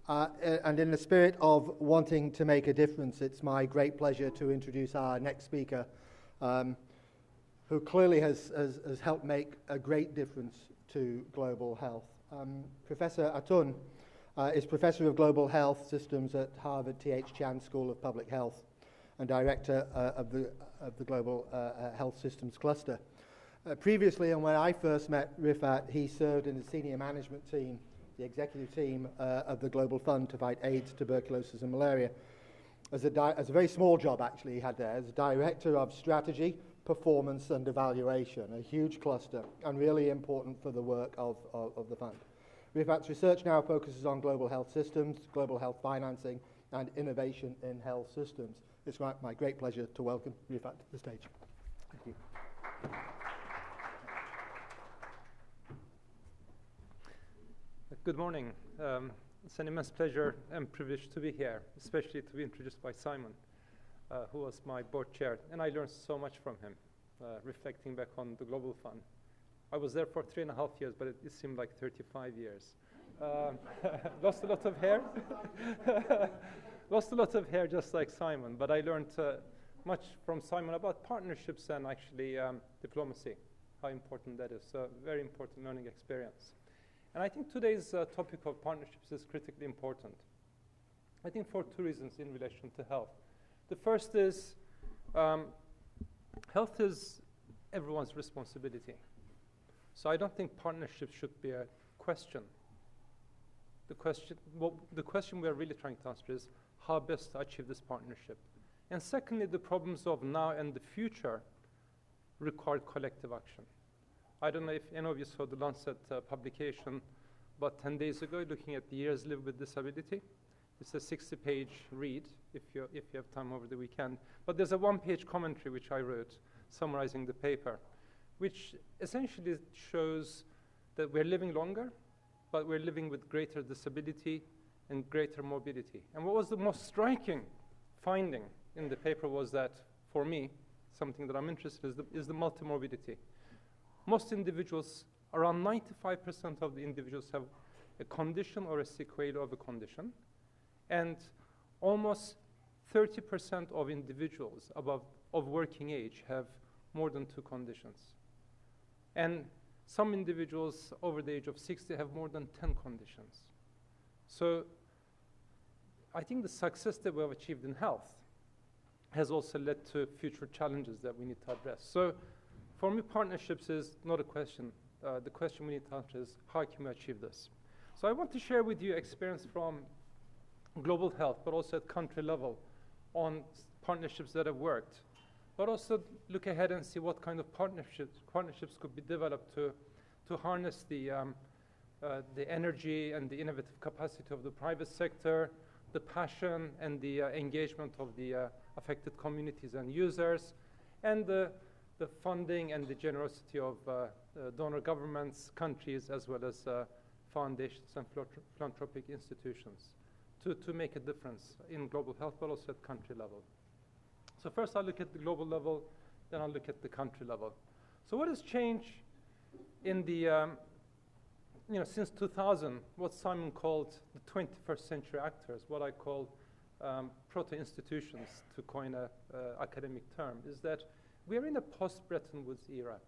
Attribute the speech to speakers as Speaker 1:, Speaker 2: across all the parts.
Speaker 1: And in the spirit of wanting to make a difference, it's my great pleasure to introduce our next speaker, who clearly has helped make a great difference to global health. Professor Atun is Professor of Global Health Systems at Harvard T.H. Chan School of Public Health and Director of the Global Health Systems Cluster. Previously, and when I first met Rifat, he served in the senior management team, the executive team of the Global Fund to fight AIDS, tuberculosis, and malaria. As a very small job, actually, he had there as Director of Strategy, Performance, and Evaluation, a huge cluster, and really important for the work of the fund. Rifat's research now focuses on global health systems, global health financing, and innovation in health systems. It's my great pleasure to welcome Rifat to the stage. Thank you.
Speaker 2: Good morning. It's an immense pleasure and privilege to be here, especially to be introduced by Simon, who was my board chair. And I learned so much from him, reflecting back on the Global Fund. I was there for 3.5 years, but it seemed like 35 years. Lost a lot of hair. Lost a lot of hair, just like Simon. But I learned much from Simon about partnerships and actually diplomacy, how important that is. So very important learning experience. And I think today's topic of partnerships is critically important. I think for two reasons in relation to health. The first is health is everyone's responsibility. So I don't think partnerships should be a question. The question we are really trying to answer is how best to achieve this partnership. And secondly, the problems of now and the future require collective action. I don't know if any of you saw the Lancet publication about 10 days ago, looking at the years lived with disability. It's a 60-page read, if you have time over the weekend. But there's a one-page commentary which I wrote, summarizing the paper, which essentially shows that we're living longer, but we're living with greater disability and greater morbidity. And what was the most striking finding in the paper was that, for me, something that I'm interested in is the multimorbidity. Most individuals, around 95% of the individuals have a condition or a sequelae of a condition. And almost 30% of individuals of working age have more than 2 conditions. And some individuals over the age of 60 have more than 10 conditions. So I think the success that we have achieved in health has also led to future challenges that we need to address. So for me, partnerships is not a question. The question we need to answer is, how can we achieve this? So I want to share with you experience from global health, but also at country level on partnerships that have worked, but also look ahead and see what kind of partnerships could be developed to harness the energy and the innovative capacity of the private sector, the passion and the engagement of the affected communities and users, and the funding and the generosity of donor governments, countries, as well as foundations and philanthropic institutions to make a difference in global health, but also at country level. So first I'll look at the global level, then I'll look at the country level. So what has changed in the, since 2000, what Simon called the 21st century actors, what I call proto-institutions, to coin an academic term, is that we are in a post-Bretton Woods era.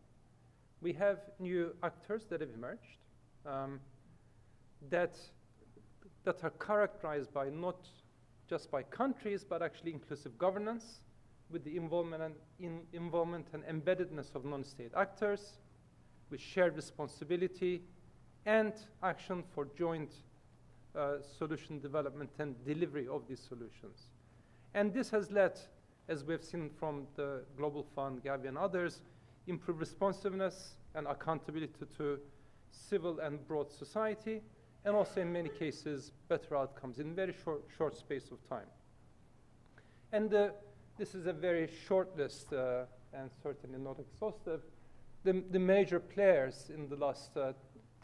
Speaker 2: We have new actors that have emerged that are characterized by not just by countries, but actually inclusive governance, with the involvement and embeddedness of non-state actors, with shared responsibility and action for joint solution development and delivery of these solutions. And this has led, as we've seen from the Global Fund, Gavi, and others, improved responsiveness and accountability to civil and broad society, and also in many cases, better outcomes in very short space of time. And this is a very short list, and certainly not exhaustive. The major players in the last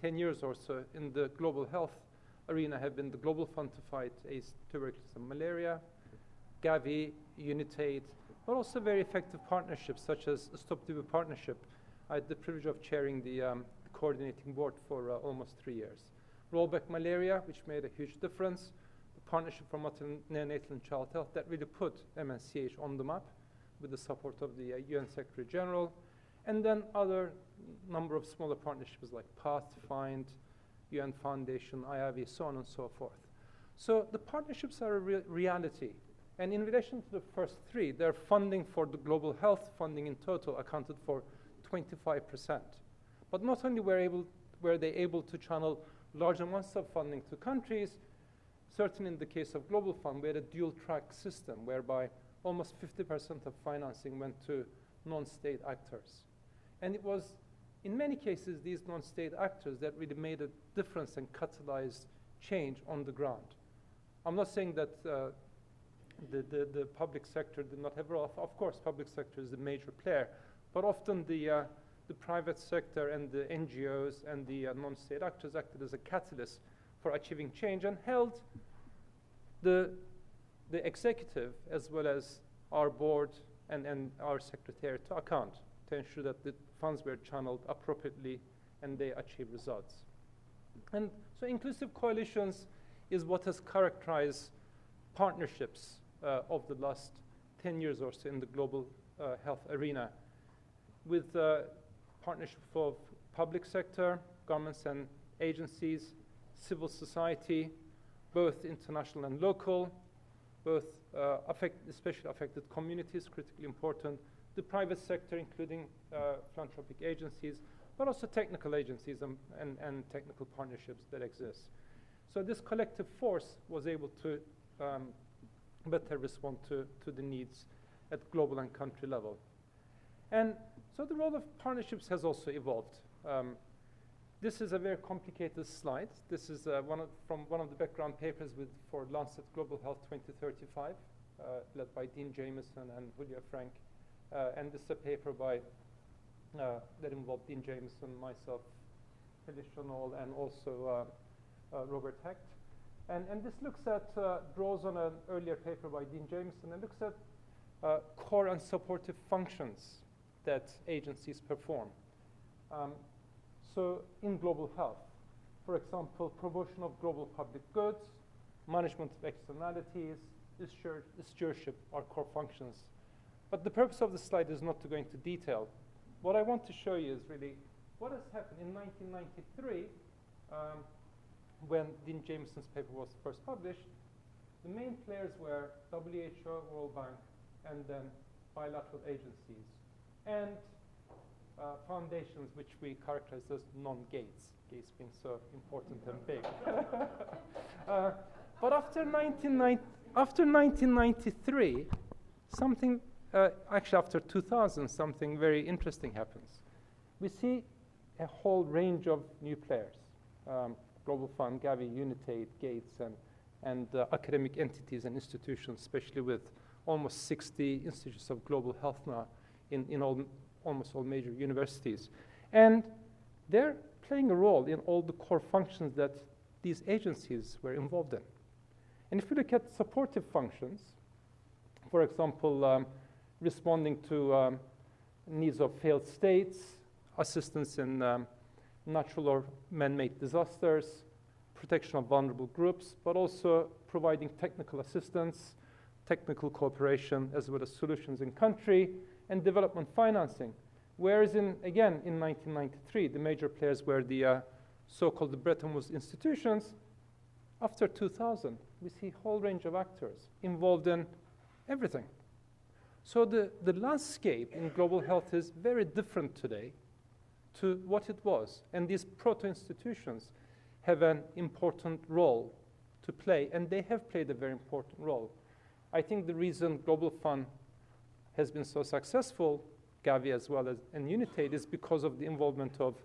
Speaker 2: 10 years or so in the global health arena have been the Global Fund to fight AIDS, tuberculosis, and malaria, Gavi, UNITAID, but also very effective partnerships such as the Stop TB partnership. I had the privilege of chairing the coordinating board for almost 3 years. rollback malaria, which made a huge difference. The Partnership for Maternal, Neonatal and Child Health that really put MNCH on the map with the support of the UN Secretary General. And then other number of smaller partnerships like Pathfind, UN Foundation, IIV, so on and so forth. So the partnerships are a reality. And in relation to the first three, their funding for the global health funding in total accounted for 25%. But not only were they able to channel large amounts of funding to countries, certainly in the case of Global Fund, we had a dual-track system whereby almost 50% of financing went to non-state actors. And it was, in many cases, these non-state actors that really made a difference and catalyzed change on the ground. I'm not saying that the public sector did not have a role. Of course, public sector is a major player, but often the private sector and the NGOs and the non-state actors acted as a catalyst for achieving change and held the executive as well as our board and our secretariat to account to ensure that the funds were channeled appropriately and they achieved results. And so inclusive coalitions is what has characterized partnerships of the last 10 years or so in the global health arena, with partnership of public sector, governments and agencies, civil society, both international and local, both especially affected communities, critically important, the private sector, including philanthropic agencies, but also technical agencies and technical partnerships that exist. So this collective force was able to better respond to the needs at global and country level. And so the role of partnerships has also evolved. This is a very complicated slide. This is from one of the background papers for Lancet Global Health 2035, led by Dean Jameson and Julia Frank. And this is a paper that involved Dean Jameson, myself, Felicia Knoll, and also Robert Hecht. And this draws on an earlier paper by Dean Jameson and looks at core and supportive functions that agencies perform. So in global health, for example, promotion of global public goods, management of externalities, stewardship are core functions. But the purpose of the slide is not to go into detail. What I want to show you is really what has happened in 1993 when Dean Jameson's paper was first published. The main players were WHO, World Bank, and then bilateral agencies, and foundations which we characterize as non-Gates, Gates being so important and big. But after 1993, something, actually after 2000, something very interesting happens. We see a whole range of new players. Global Fund, Gavi, Unitate, Gates, and academic entities and institutions, especially with almost 60 institutes of global health now in almost all major universities. And they're playing a role in all the core functions that these agencies were involved in. And if you look at supportive functions, for example, responding to needs of failed states, assistance in natural or man-made disasters, protection of vulnerable groups, but also providing technical assistance, technical cooperation, as well as solutions in country, and development financing. Whereas again, in 1993, the major players were the so-called Bretton Woods institutions. After 2000, we see a whole range of actors involved in everything. So the landscape in global health is very different today to what it was. And these proto-institutions have an important role to play, and they have played a very important role. I think the reason Global Fund has been so successful, Gavi as well as and Unitate, is because of the involvement of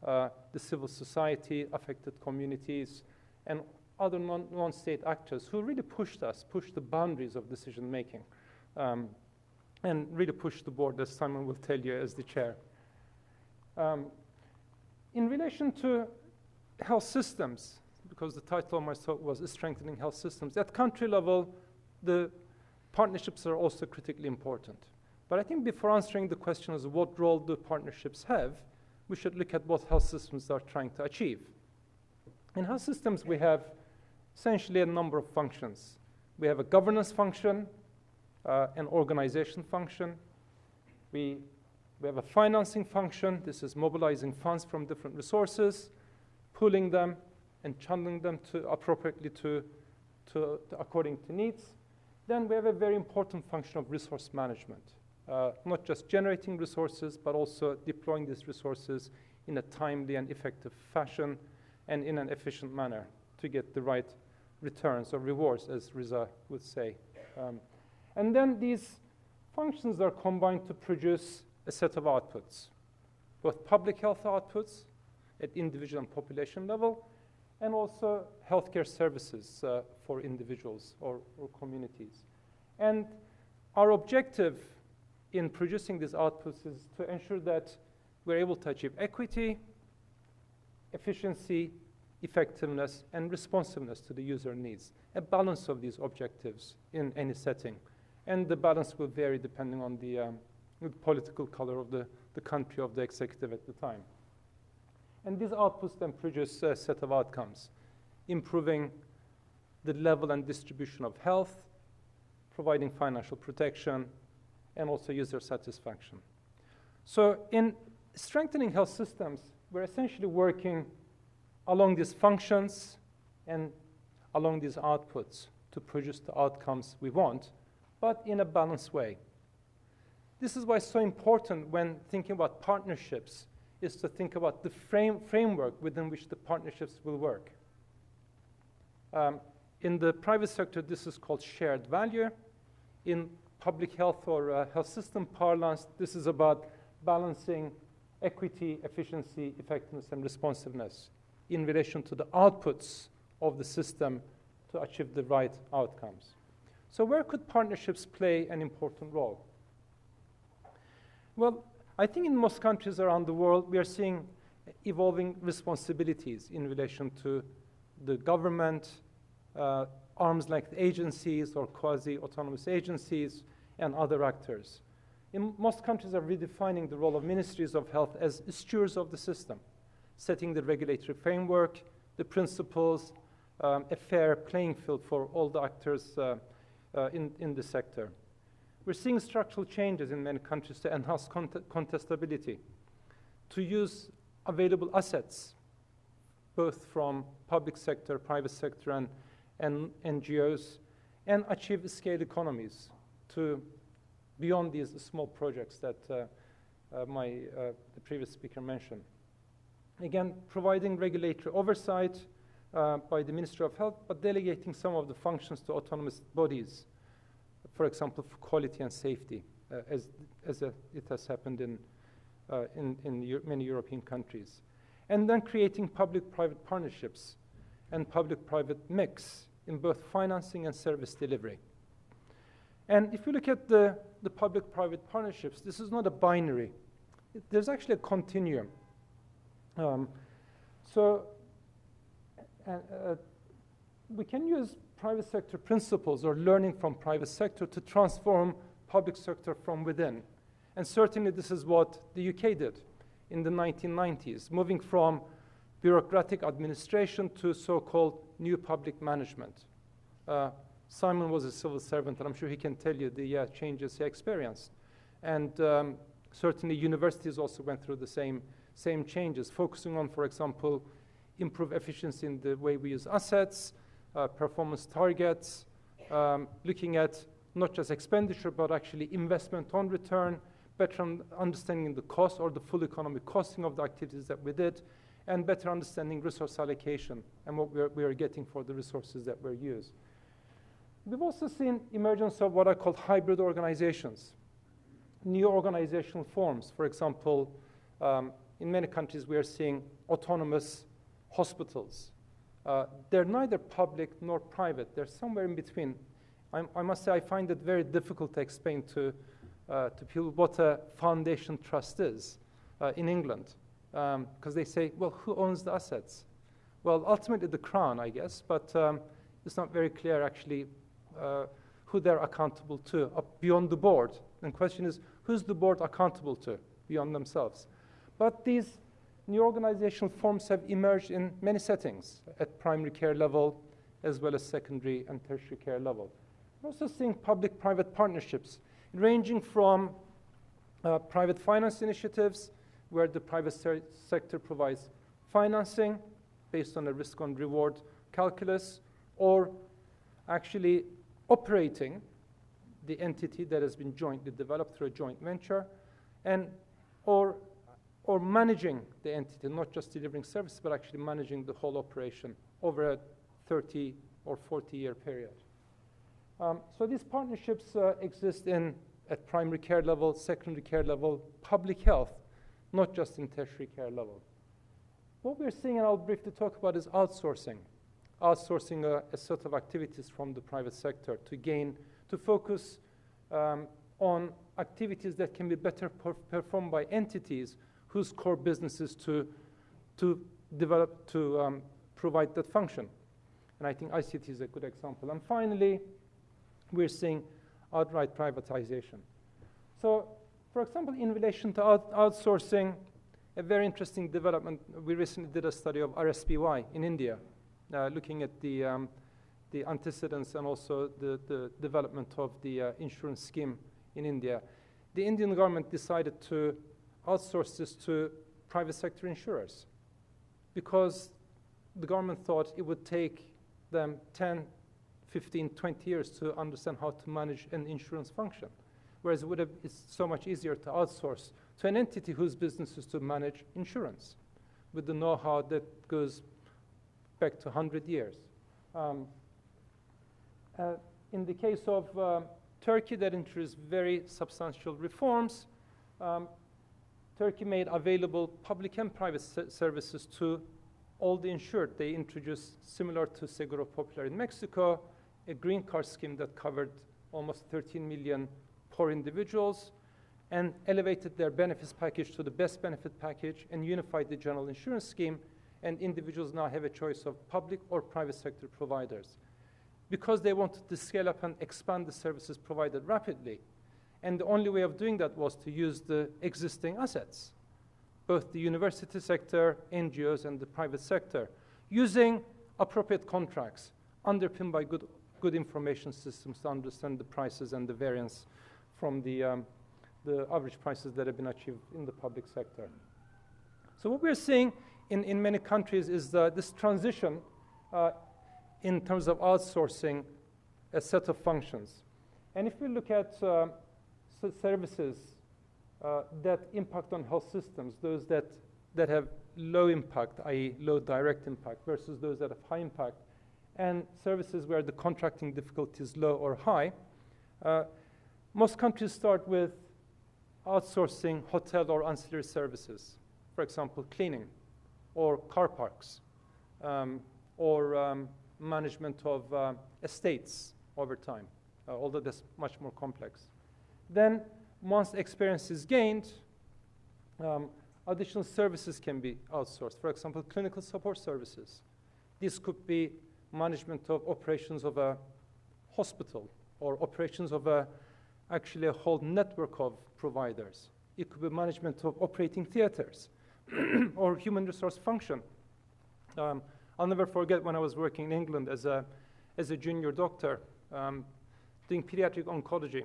Speaker 2: the civil society, affected communities, and other non-state actors who really pushed the boundaries of decision making, and really pushed the board, as Simon will tell you as the chair. In relation to health systems, because the title of my talk was Strengthening Health Systems, at country level, the partnerships are also critically important. But I think before answering the question of what role do partnerships have, we should look at what health systems are trying to achieve. In health systems, we have essentially a number of functions. We have a governance function, an organization function. We have a financing function. This is mobilizing funds from different resources, pooling them, and channeling them appropriately according to needs. Then we have a very important function of resource management, not just generating resources, but also deploying these resources in a timely and effective fashion and in an efficient manner to get the right returns or rewards, as Riza would say. And then these functions are combined to produce a set of outputs, both public health outputs at individual and population level, and also healthcare services for individuals or communities. And our objective in producing these outputs is to ensure that we're able to achieve equity, efficiency, effectiveness, and responsiveness to the user needs, a balance of these objectives in any setting. And the balance will vary depending on the political color of the country of the executive at the time. And these outputs then produce a set of outcomes, improving the level and distribution of health, providing financial protection, and also user satisfaction. So in strengthening health systems, we're essentially working along these functions and along these outputs to produce the outcomes we want, but in a balanced way. This is why it's so important when thinking about partnerships is to think about the framework within which the partnerships will work. In the private sector, this is called shared value. In public health or health system parlance, this is about balancing equity, efficiency, effectiveness, and responsiveness in relation to the outputs of the system to achieve the right outcomes. So where could partnerships play an important role? Well, I think in most countries around the world, we are seeing evolving responsibilities in relation to the government, arms-length agencies or quasi-autonomous agencies, and other actors. In most countries are redefining the role of ministries of health as stewards of the system, setting the regulatory framework, the principles, a fair playing field for all the actors in the sector. We're seeing structural changes in many countries to enhance contestability, to use available assets, both from public sector, private sector, and NGOs, and achieve scale economies to beyond these small projects that the previous speaker mentioned. Again, providing regulatory oversight by the Ministry of Health, but delegating some of the functions to autonomous bodies, for example, for quality and safety, as it has happened in many European countries. And then creating public-private partnerships and public-private mix in both financing and service delivery. And if you look at the public-private partnerships, this is not a binary. There's actually a continuum. We can use private sector principles or learning from private sector to transform public sector from within. And certainly this is what the UK did in the 1990s, moving from bureaucratic administration to so-called new public management. Simon was a civil servant, and I'm sure he can tell you the changes he experienced. And certainly universities also went through the same changes, focusing on, for example, improve efficiency in the way we use assets, performance targets, looking at not just expenditure, but actually investment on return, better understanding the cost or the full economic costing of the activities that we did, and better understanding resource allocation and what we are getting for the resources that were used. We've also seen emergence of what are called hybrid organizations, new organizational forms. For example, in many countries we are seeing autonomous hospitals. They're neither public nor private. They're somewhere in between. I must say I find it very difficult to explain to people what a foundation trust is in England, because they say, well, who owns the assets? Well, ultimately the Crown, I guess, but it's not very clear actually who they're accountable to beyond the board. And the question is, who's the board accountable to beyond themselves? But these new organizational forms have emerged in many settings, at primary care level, as well as secondary and tertiary care level. We're also seeing public-private partnerships, ranging from private finance initiatives, where the private sector provides financing based on a risk-on-reward calculus, or actually operating the entity that has been jointly developed through a joint venture, and or managing the entity, not just delivering services, but actually managing the whole operation over a 30 or 40-year period. So these partnerships exist at primary care level, secondary care level, public health, not just in tertiary care level. What we're seeing, and I'll briefly talk about, is outsourcing. Outsourcing a set of activities from the private sector to focus on activities that can be better performed by entities whose core business is to provide that function. And I think ICT is a good example. And finally, we're seeing outright privatization. So, for example, in relation to outsourcing, a very interesting development, we recently did a study of RSPY in India, looking at the antecedents and also the development of the insurance scheme in India. The Indian government decided to outsource this to private sector insurers because the government thought it would take them 10, 15, 20 years to understand how to manage an insurance function, whereas it's so much easier to outsource to an entity whose business is to manage insurance with the know-how that goes back to 100 years. In the case of Turkey, that introduced very substantial reforms. Turkey made available public and private services to all the insured. They introduced, similar to Seguro Popular in Mexico, a green card scheme that covered almost 13 million poor individuals and elevated their benefits package to the best benefit package and unified the general insurance scheme, and individuals now have a choice of public or private sector providers. Because they wanted to scale up and expand the services provided rapidly. And the only way of doing that was to use the existing assets, both the university sector, NGOs, and the private sector, using appropriate contracts underpinned by good information systems to understand the prices and the variance from the average prices that have been achieved in the public sector. So what we're seeing in many countries is this transition in terms of outsourcing a set of functions. And if we look at services that impact on health systems, those that have low impact, i.e. low direct impact, versus those that have high impact, and services where the contracting difficulty is low or high, most countries start with outsourcing hotel or ancillary services. For example, cleaning, or car parks, or management of estates over time, although that's much more complex. Then, once experience is gained, additional services can be outsourced. For example, clinical support services. This could be management of operations of a hospital or operations of actually a whole network of providers. It could be management of operating theaters or human resource function. I'll never forget when I was working in England as a junior doctor doing pediatric oncology.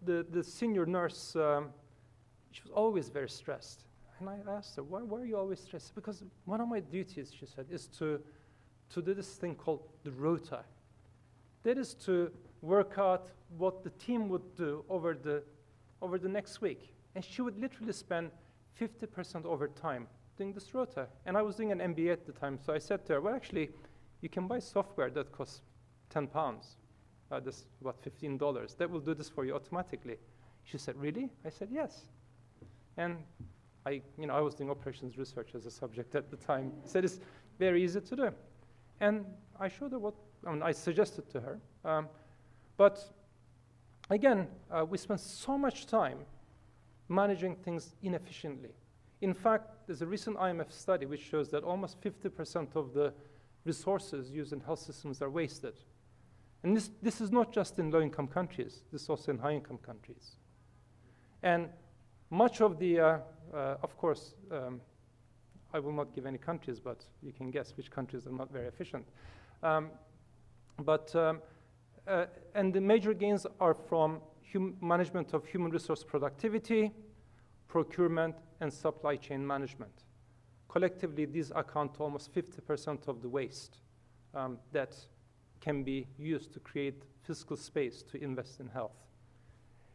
Speaker 2: The senior nurse, she was always very stressed. And I asked her, why are you always stressed? Because one of my duties, she said, is to do this thing called the rota. That is to work out what the team would do over the next week. And she would literally spend 50% of her time doing this rota. And I was doing an MBA at the time, so I said to her, well, actually, you can buy software that costs £10. That's about $15. That will do this for you automatically. She said, really? I said, yes. And I was doing operations research as a subject at the time. I said, it's very easy to do. And I showed her I suggested to her. But again, we spend so much time managing things inefficiently. In fact, there's a recent IMF study which shows that almost 50% of the resources used in health systems are wasted. And this is not just in low-income countries. This is also in high-income countries. And Much of the, of course, I will not give any countries, but you can guess which countries are not very efficient. And the major gains are from management of human resource productivity, procurement, and supply chain management. Collectively, these account to almost 50% of the waste that can be used to create fiscal space to invest in health.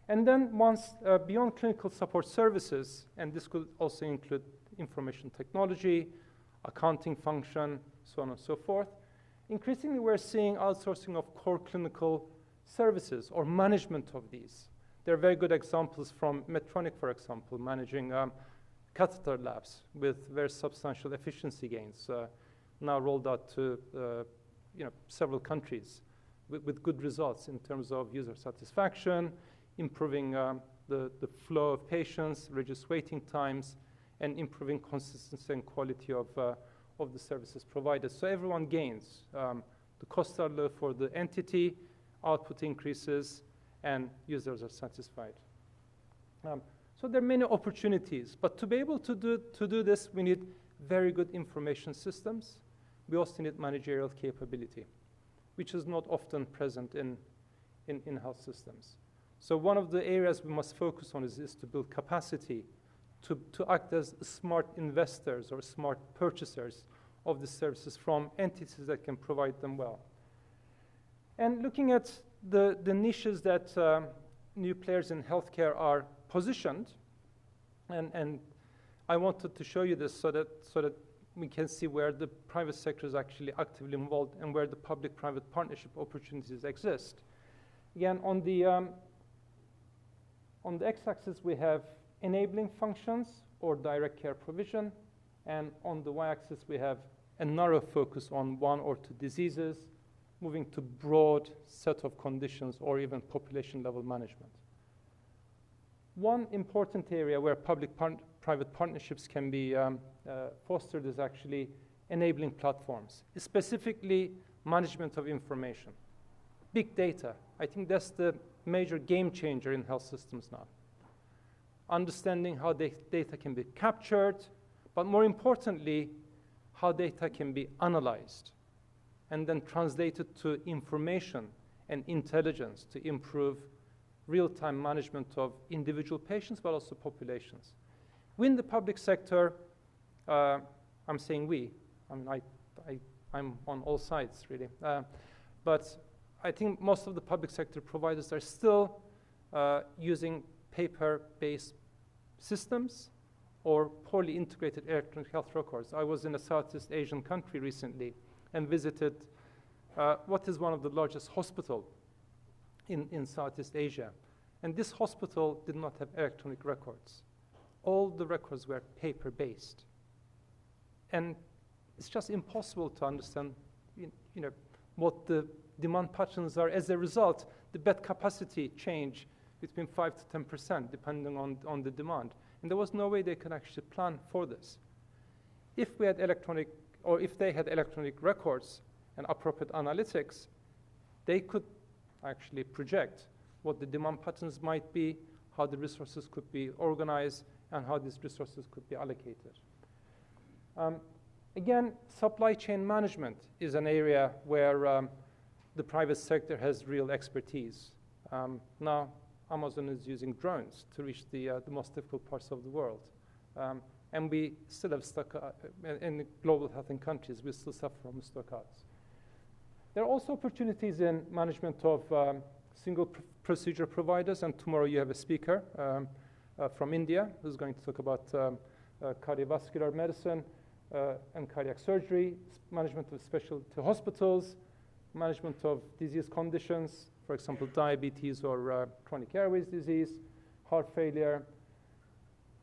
Speaker 2: And then once beyond clinical support services, and this could also include information technology, accounting function, so on and so forth, increasingly we're seeing outsourcing of core clinical services or management of these. There are very good examples from Medtronic, for example, managing catheter labs with very substantial efficiency gains, now rolled out to several countries with good results in terms of user satisfaction, improving the flow of patients, reduce waiting times, and improving consistency and quality of the services provided. So everyone gains. The costs are low for the entity, output increases, and users are satisfied. So there are many opportunities, but to be able to do this, we need very good information systems. We also need managerial capability, which is not often present in health systems. So one of the areas we must focus on is to build capacity to act as smart investors or smart purchasers of the services from entities that can provide them well. And looking at the niches that new players in healthcare are positioned, and I wanted to show you this so that we can see where the private sector is actually actively involved and where the public-private partnership opportunities exist. Again, on the x-axis, we have enabling functions or direct care provision, and on the y-axis, we have a narrow focus on one or two diseases, moving to broad set of conditions or even population-level management. One important area where public-private partnerships can be fostered is actually enabling platforms, specifically management of information. Big data, I think that's the major game changer in health systems now. Understanding how data can be captured, but more importantly, how data can be analyzed and then translated to information and intelligence to improve real-time management of individual patients, but also populations. We in the public sector, I'm saying we, I'm on all sides really, but I think most of the public sector providers are still using paper-based systems or poorly integrated electronic health records. I was in a Southeast Asian country recently and visited what is one of the largest hospitals in Southeast Asia. And this hospital did not have electronic records. All the records were paper-based. And it's just impossible to understand what the demand patterns are. As a result, the bed capacity change between 5 to 10%, depending on the demand. And there was no way they could actually plan for this. If we had if they had electronic records and appropriate analytics, they could actually project what the demand patterns might be, how the resources could be organized, and how these resources could be allocated. Again, supply chain management is an area where the private sector has real expertise. Now, Amazon is using drones to reach the most difficult parts of the world. And we still have in global health in countries, we still suffer from stockouts. There are also opportunities in management of single procedure providers, and tomorrow you have a speaker from India who's going to talk about cardiovascular medicine and cardiac surgery, management of specialty hospitals, management of disease conditions, for example, diabetes or chronic airways disease, heart failure,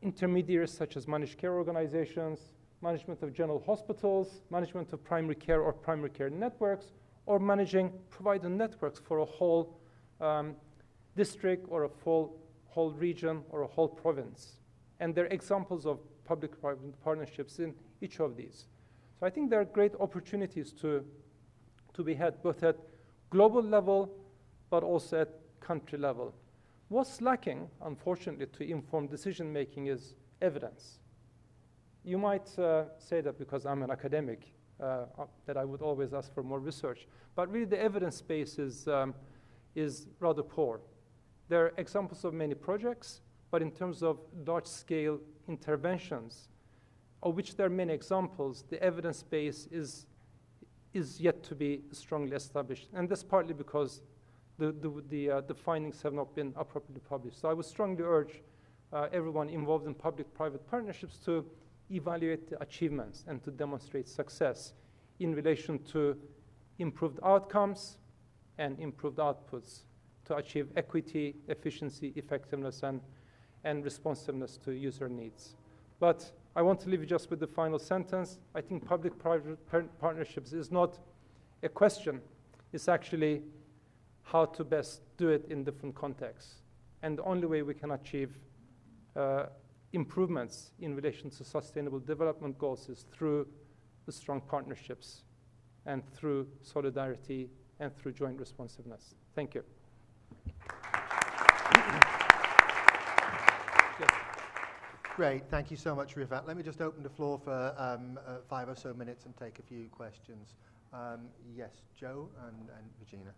Speaker 2: intermediaries such as managed care organizations, management of general hospitals, management of primary care or primary care networks, or managing provider networks for a whole district or a whole region or a whole province. And there are examples of public-private partnerships in each of these. So I think there are great opportunities to be had both at global level, but also at country level. What's lacking, unfortunately, to inform decision-making is evidence. You might say that because I'm an academic, that I would always ask for more research. But really, the evidence base is rather poor. There are examples of many projects, but in terms of large-scale interventions, of which there are many examples, the evidence base is yet to be strongly established. And that's partly because the findings have not been appropriately published. So I would strongly urge everyone involved in public-private partnerships to evaluate the achievements and to demonstrate success in relation to improved outcomes and improved outputs to achieve equity, efficiency, effectiveness, and responsiveness to user needs. But I want to leave you just with the final sentence. I think public-private partnerships is not a question. It's actually how to best do it in different contexts. And the only way we can achieve improvements in relation to sustainable development goals is through the strong partnerships and through solidarity and through joint responsiveness. Thank you.
Speaker 1: Great, thank you so much, Rifat. Let me just open the floor for 5 or so minutes and take a few questions. Yes, Joe and Regina.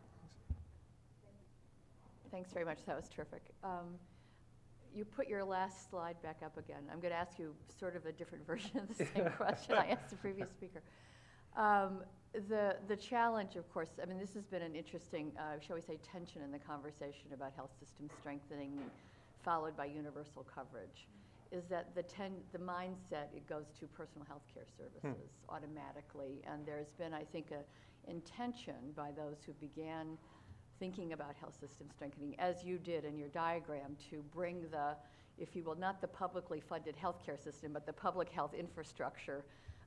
Speaker 3: Thanks very much, that was terrific. You put your last slide back up again. I'm going to ask you sort of a different version of the same question I asked the previous speaker. The challenge, of course, I mean, this has been an interesting, shall we say, tension in the conversation about health system strengthening followed by universal coverage, is that the mindset, it goes to personal health care services automatically. And there's been, I think, an intention by those who began thinking about health system strengthening, as you did in your diagram, to bring the, if you will, not the publicly funded healthcare system, but the public health infrastructure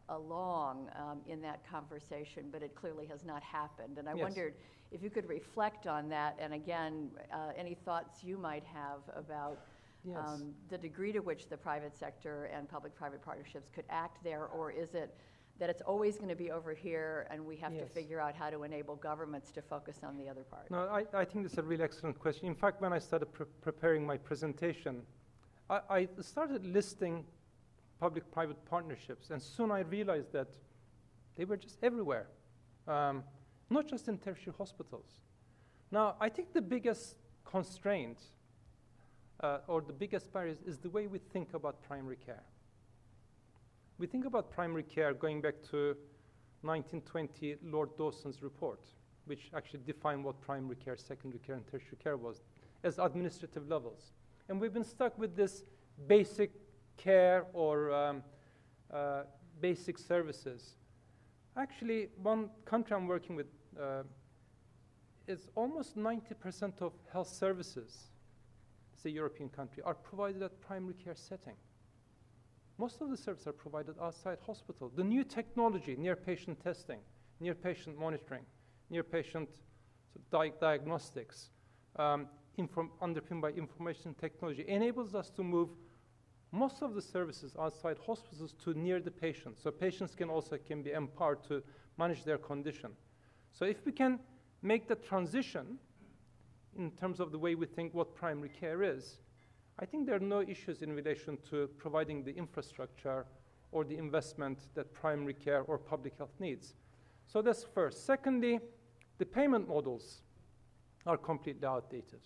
Speaker 3: along in that conversation, but it clearly has not happened. And I wondered if you could reflect on that, and again, any thoughts you might have about the degree to which the private sector and public-private partnerships could act there, or is it that it's always going to be over here and we have to figure out how to enable governments to focus on the other part?
Speaker 2: No, I think that's a really excellent question. In fact, when I started preparing my presentation, I started listing public-private partnerships, and soon I realized that they were just everywhere, not just in tertiary hospitals. Now, I think the biggest constraint or the biggest barrier is the way we think about primary care. We think about primary care going back to 1920 Lord Dawson's report, which actually defined what primary care, secondary care, and tertiary care was as administrative levels. And we've been stuck with this basic care or basic services. Actually, one country I'm working with is almost 90% of health services, it's a European country, are provided at primary care setting. Most of the services are provided outside hospital. The new technology, near-patient testing, near-patient monitoring, near-patient diagnostics, underpinned by information technology, enables us to move most of the services outside hospitals to near the patient, so patients can be empowered to manage their condition. So if we can make the transition in terms of the way we think what primary care is, I think there are no issues in relation to providing the infrastructure or the investment that primary care or public health needs. So that's first. Secondly, the payment models are completely outdated.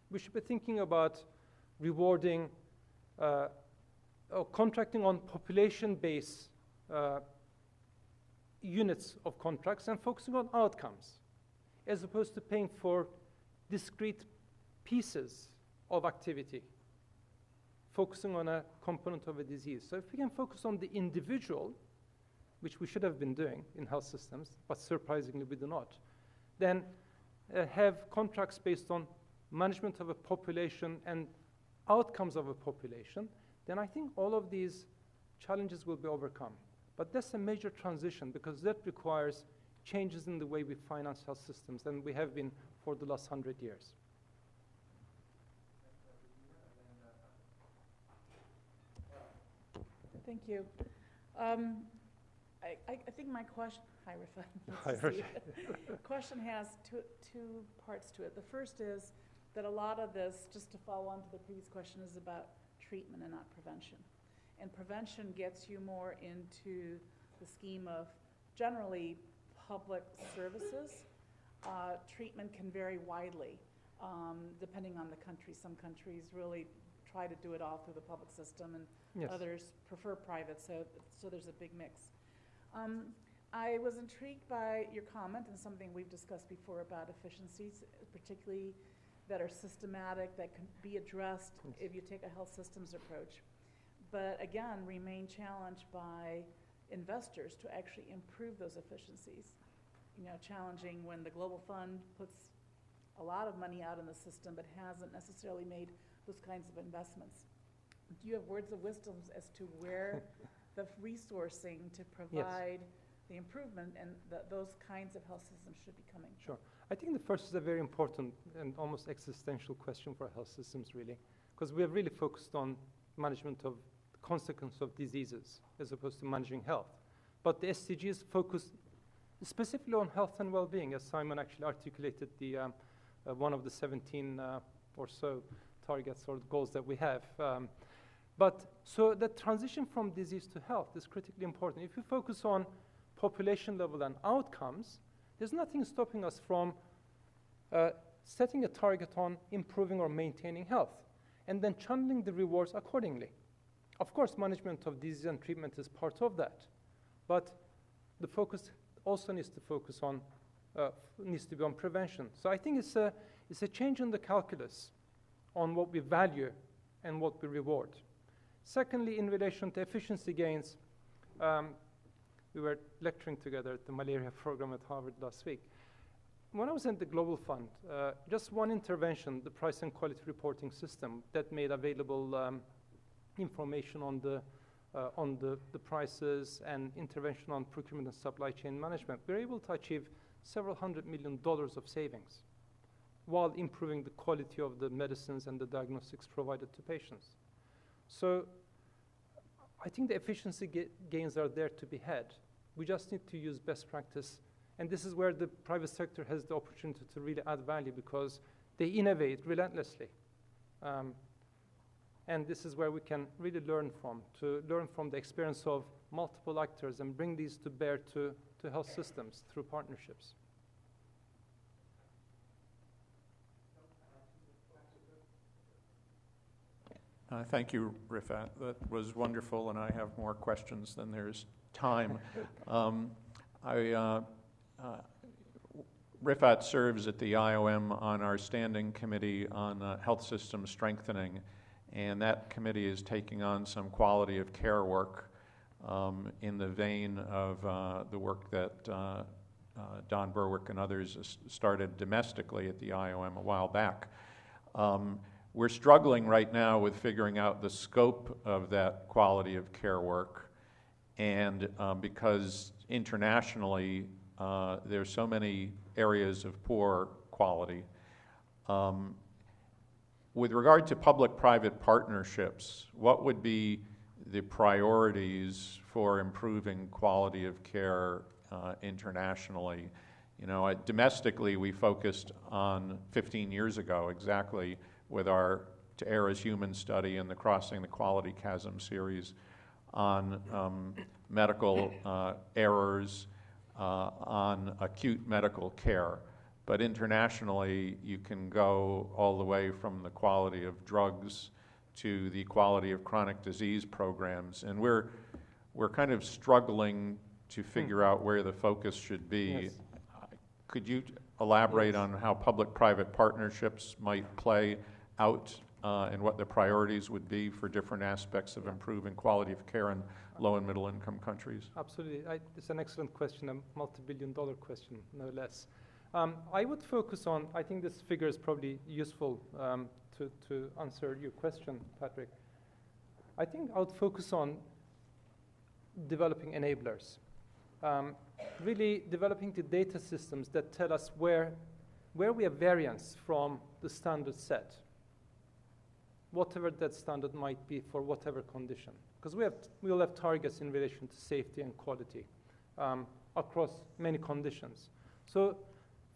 Speaker 2: We should be thinking about rewarding or contracting on population-based units of contracts and focusing on outcomes, as opposed to paying for discrete pieces of activity, focusing on a component of a disease. So if we can focus on the individual, which we should have been doing in health systems, but surprisingly we do not, then have contracts based on management of a population and outcomes of a population, then I think all of these challenges will be overcome. But that's a major transition because that requires changes in the way we finance health systems, and we have been for the last 100 years.
Speaker 4: Thank you. I think my question, hi Rifat. Question has two parts to it. The first is, that a lot of this, just to follow on to the previous question, is about treatment and not prevention. And prevention gets you more into the scheme of generally public services. Treatment can vary widely depending on the country. Some countries really try to do it all through the public system, and
Speaker 2: Yes.
Speaker 4: others prefer private, so there's a big mix. I was intrigued by your comment, and something we've discussed before about efficiencies, particularly that are systematic, that can be addressed if you take a health systems approach. But again, remain challenged by investors to actually improve those efficiencies. You know, challenging when the Global Fund puts a lot of money out in the system but hasn't necessarily made those kinds of investments. Do you have words of wisdom as to where the resourcing to provide the improvement and those kinds of health systems should be coming from?
Speaker 2: Sure. I think the first is a very important and almost existential question for health systems, really, because we have really focused on management of the consequence of diseases as opposed to managing health. But the SDGs focus specifically on health and well-being, as Simon actually articulated the one of the 17 or so targets or goals that we have. But so the transition from disease to health is critically important. If you focus on population level and outcomes, there's nothing stopping us from setting a target on improving or maintaining health and then channeling the rewards accordingly. Of course, management of disease and treatment is part of that, but the focus also needs to be on prevention. So I think it's a change in the calculus on what we value and what we reward. Secondly, in relation to efficiency gains, we were lecturing together at the malaria program at Harvard last week. When I was in the Global Fund, just one intervention, the price and quality reporting system that made available information on the prices and intervention on procurement and supply chain management, we were able to achieve several $100 million of savings while improving the quality of the medicines and the diagnostics provided to patients. So I think the efficiency gains are there to be had. We just need to use best practice. And this is where the private sector has the opportunity to really add value because they innovate relentlessly. And this is where we can really learn from the experience of multiple actors and bring these to bear to health systems through partnerships.
Speaker 5: Thank you, Rifat. That was wonderful, and I have more questions than there's time. Rifat serves at the IOM on our standing committee on health system strengthening, and that committee is taking on some quality of care work in the vein of the work that Don Berwick and others started domestically at the IOM a while back. We're struggling right now with figuring out the scope of that quality of care work, and because internationally there's so many areas of poor quality. With regard to public-private partnerships, what would be the priorities for improving quality of care internationally? You know, domestically we focused on 15 years ago exactly with our To Err as Human study and the Crossing the Quality Chasm series on medical errors, on acute medical care. But internationally, you can go all the way from the quality of drugs to the quality of chronic disease programs. And we're kind of struggling to figure out where the focus should be.
Speaker 2: Yes.
Speaker 5: Could you elaborate on how public-private partnerships might play out and what the priorities would be for different aspects of improving quality of care in low and middle income countries?
Speaker 2: Absolutely. It's an excellent question, a multi-billion-dollar question, no less. I would focus on, I think this figure is probably useful to answer your question, Patrick. I think I would focus on developing enablers. Really developing the data systems that tell us where we have variance from the standard set, whatever that standard might be for whatever condition. Because we will have targets in relation to safety and quality across many conditions. So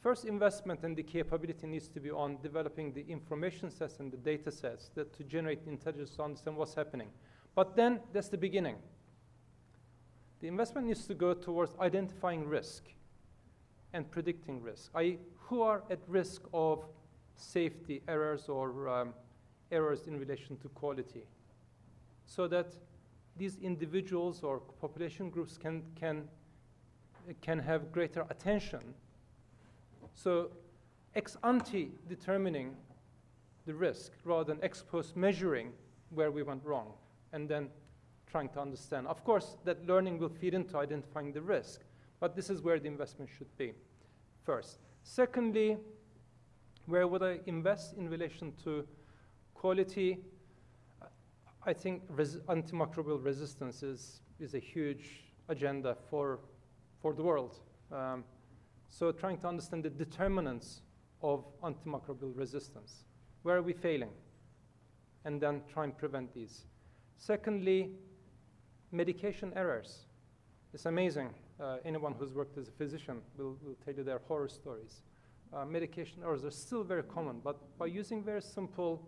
Speaker 2: First, investment and the capability needs to be on developing the information sets and the data sets that to generate intelligence to understand what's happening. But then, that's the beginning. The investment needs to go towards identifying risk and predicting risk, i.e., who are at risk of safety errors or errors in relation to quality, so that these individuals or population groups can have greater attention. So ex ante determining the risk rather than ex post measuring where we went wrong and then trying to understand. Of course, that learning will feed into identifying the risk, but this is where the investment should be first. Secondly, where would I invest in relation to quality? I think antimicrobial resistance is a huge agenda for the world. So trying to understand the determinants of antimicrobial resistance. Where are we failing? And then try and prevent these. Secondly, medication errors. It's amazing. Anyone who's worked as a physician will tell you their horror stories. Medication errors are still very common, but by using very simple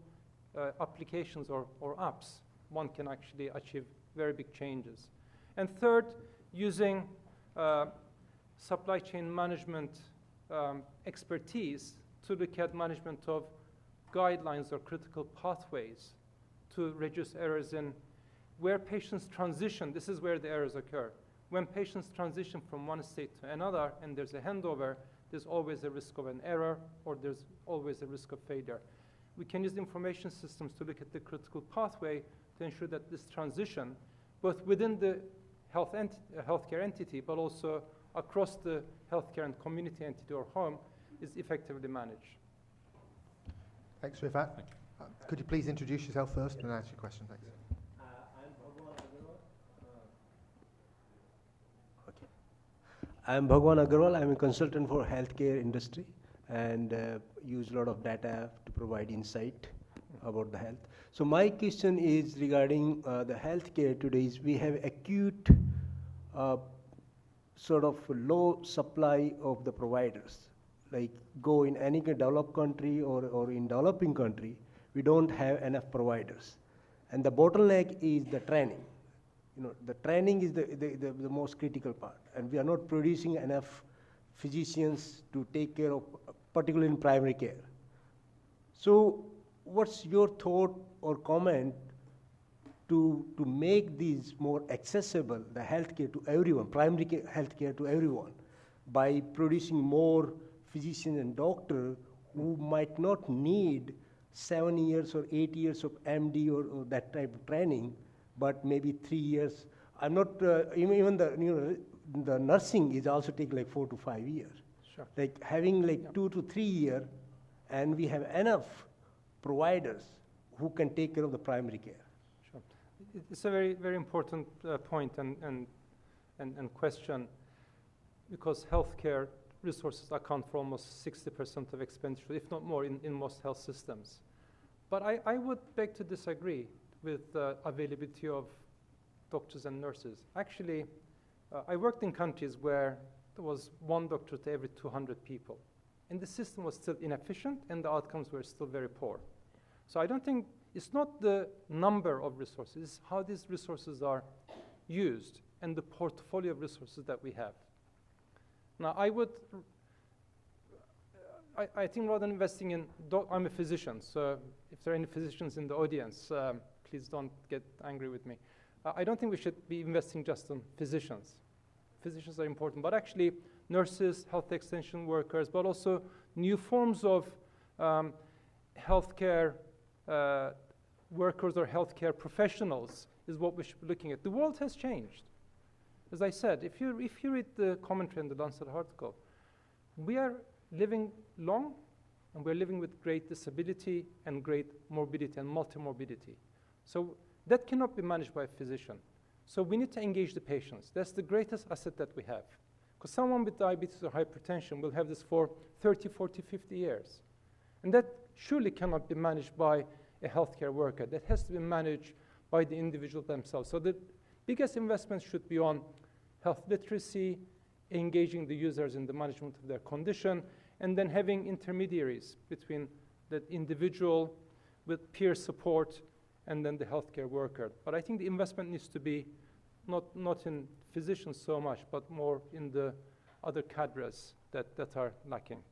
Speaker 2: applications or apps, one can actually achieve very big changes. And third, using supply chain management expertise to look at management of guidelines or critical pathways to reduce errors in where patients transition. This is where the errors occur. When patients transition from one state to another and there's a handover, there's always a risk of an error or there's always a risk of failure. We can use information systems to look at the critical pathway to ensure that this transition, both within the healthcare entity, but also across the healthcare and community entity or home, is effectively managed.
Speaker 1: Thanks, Rifat. Could you please introduce yourself first and ask your question? Thanks.
Speaker 6: I'm Bhagwan Agarwal. I'm a consultant for healthcare industry and use a lot of data to provide insight about the health. So my question is regarding the healthcare today. We have acute sort of low supply of the providers. Like go in any developed country or in developing country, we don't have enough providers. And the bottleneck is the training. You know, the training is the most critical part, and we are not producing enough physicians to take care of, particularly in primary care. So what's your thought or comment to make these more accessible, the healthcare to everyone, primary care healthcare to everyone, by producing more physicians and doctors who might not need 7 years or 8 years of MD or that type of training, but maybe 3 years. I'm not, even the nursing is also take like 4 to 5 years.
Speaker 2: Sure.
Speaker 6: Like having like 2 to 3 years, and we have enough providers who can take care of the primary care.
Speaker 2: Sure. It's a very, very important point and question, because healthcare resources account for almost 60% of expenditure, if not more, in most health systems. But I would beg to disagree with the availability of doctors and nurses. Actually, I worked in countries where there was 1 doctor to every 200 people. And the system was still inefficient, and the outcomes were still very poor. So I don't think, it's not the number of resources, it's how these resources are used and the portfolio of resources that we have. Now, I think rather than investing in, I'm a physician, so if there are any physicians in the audience, please don't get angry with me. I don't think we should be investing just on physicians. Physicians are important, but actually nurses, health extension workers, but also new forms of healthcare workers or healthcare professionals is what we should be looking at. The world has changed. As I said, if you read the commentary in the Lancet article, we are living long, and we're living with great disability and great morbidity and multimorbidity. So that cannot be managed by a physician. So we need to engage the patients. That's the greatest asset that we have. Because someone with diabetes or hypertension will have this for 30, 40, 50 years. And that surely cannot be managed by a healthcare worker. That has to be managed by the individual themselves. So the biggest investment should be on health literacy, engaging the users in the management of their condition, and then having intermediaries between the individual with peer support and then the healthcare worker. But I think the investment needs to be not in physicians so much, but more in the other cadres that are lacking.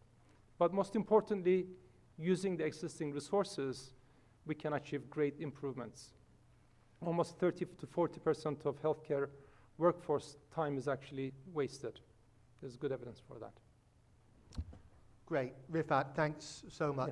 Speaker 2: But most importantly, using the existing resources, we can achieve great improvements. Almost 30 to 40% of healthcare workforce time is actually wasted. There's good evidence for that.
Speaker 1: Great. Rifat, thanks so much.